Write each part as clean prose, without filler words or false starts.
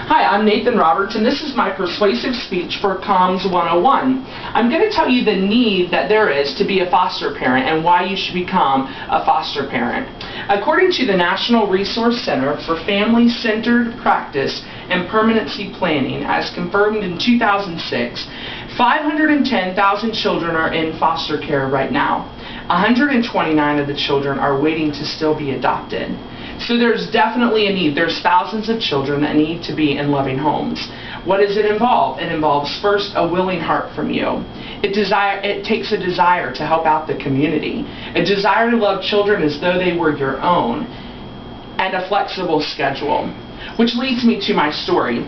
Hi, I'm Nathan Roberts, and this is my persuasive speech for Comms 101. I'm going to tell you the need that there is to be a foster parent and why you should become a foster parent. According to the National Resource Center for Family-Centered Practice and Permanency Planning, as confirmed in 2006, 510,000 children are in foster care right now. 129 of the children are waiting to still be adopted. So there's definitely a need. There's thousands of children that need to be in loving homes. What does it involve? It involves first a willing heart from you. It takes a desire to help out the community, a desire to love children as though they were your own, and a flexible schedule. Which leads me to my story.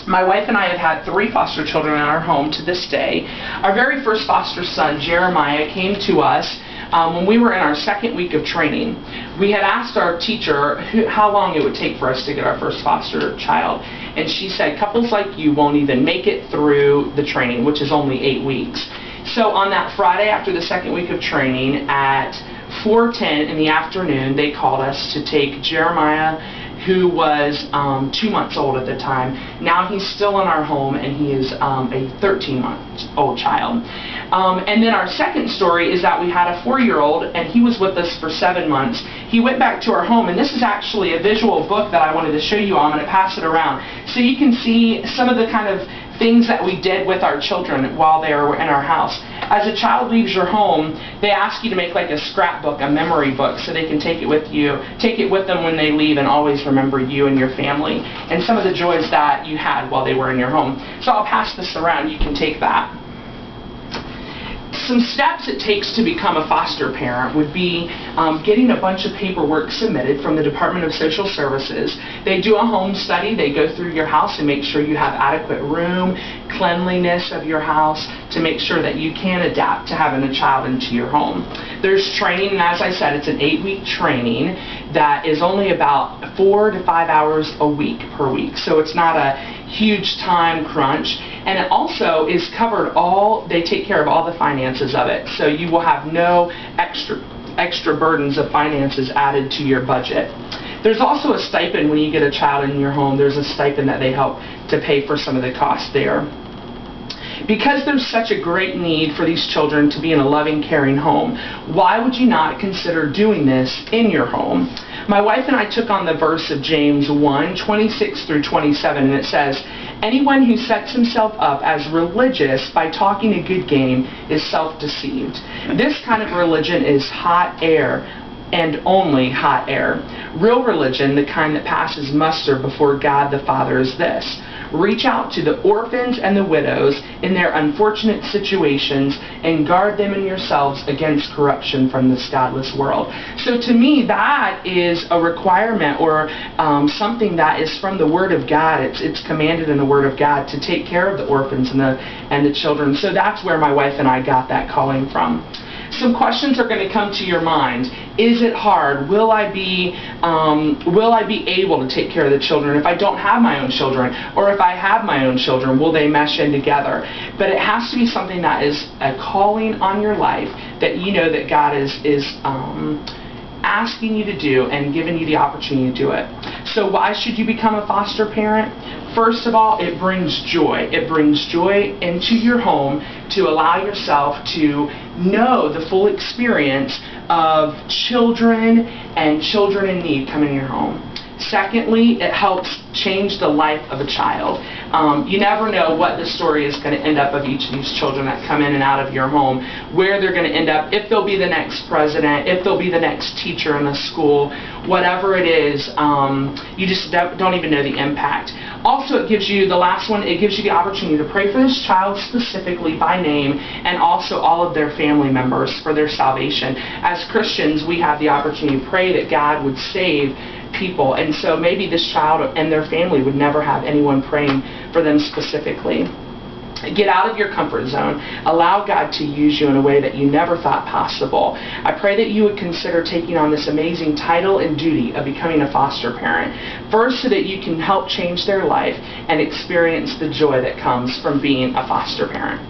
My wife and I have had 3 foster children in our home to this day. Our very first foster son, Jeremiah, came to us when we were in our 2nd week of training. We had asked our teacher how long it would take for us to get our first foster child, and she said couples like you won't even make it through the training, which is only 8 weeks. So on that Friday after the 2nd week of training at 4:10 in the afternoon, they called us to take Jeremiah, who was 2 months old at the time. Now he's still in our home, and he is a 13-month-old child. And then our second story is that we had a 4-year-old, and he was with us for 7 months. He went back to our home, and this is actually a visual book that I wanted to show you all. I'm going to pass it around so you can see some of the kind of things that we did with our children while they were in our house. As a child leaves your home, they ask you to make like a scrapbook, a memory book, so they can take it with them when they leave and always remember you and your family and some of the joys that you had while they were in your home. So I'll pass this around. You can take that. Some steps it takes to become a foster parent would be getting a bunch of paperwork submitted from the Department of Social Services. They do a home study. They go through your house and make sure you have adequate room, cleanliness of your house, to make sure that you can adapt to having a child into your home. There's training, and as I said, it's an 8-week training that is only about 4 to 5 hours a week per week. So it's not a huge time crunch. And it also is covered they take care of all the finances of it. So you will have no extra burdens of finances added to your budget. There's also a stipend when you get a child in your home. There's a stipend that they help to pay for some of the costs there. Because there's such a great need for these children to be in a loving, caring home, why would you not consider doing this in your home? My wife and I took on the verse of James 1:26 through 27, and it says, "Anyone who sets himself up as religious by talking a good game is self-deceived. This kind of religion is hot air, and only hot air. Real religion, the kind that passes muster before God the Father, is this: reach out to the orphans and the widows in their unfortunate situations and guard them and yourselves against corruption from this godless world." So to me, that is a requirement, or something that is from the Word of God. It's commanded in the Word of God to take care of the orphans and the children. So that's where my wife and I got that calling from. Some questions are going to come to your mind. Is it hard? Will I be able to take care of the children if I don't have my own children? Or if I have my own children, will they mesh in together? But it has to be something that is a calling on your life, that you know that God is asking you to do and giving you the opportunity to do it. So why should you become a foster parent? First of all, it brings joy. It brings joy into your home to allow yourself to know the full experience of children and children in need coming in your home. Secondly, it helps change the life of a child. You never know what the story is going to end up of each of these children that come in and out of your home, where they're going to end up, if they'll be the next president, if they'll be the next teacher in the school, whatever it is, you just don't even know the impact. Also, it gives you, the last one, it gives you the opportunity to pray for this child specifically by name, and also all of their family members for their salvation. As Christians, we have the opportunity to pray that God would save people, and so maybe this child and their family would never have anyone praying for them specifically. Get out of your comfort zone. Allow God to use you in a way that you never thought possible. I pray that you would consider taking on this amazing title and duty of becoming a foster parent. First, so that you can help change their life and experience the joy that comes from being a foster parent.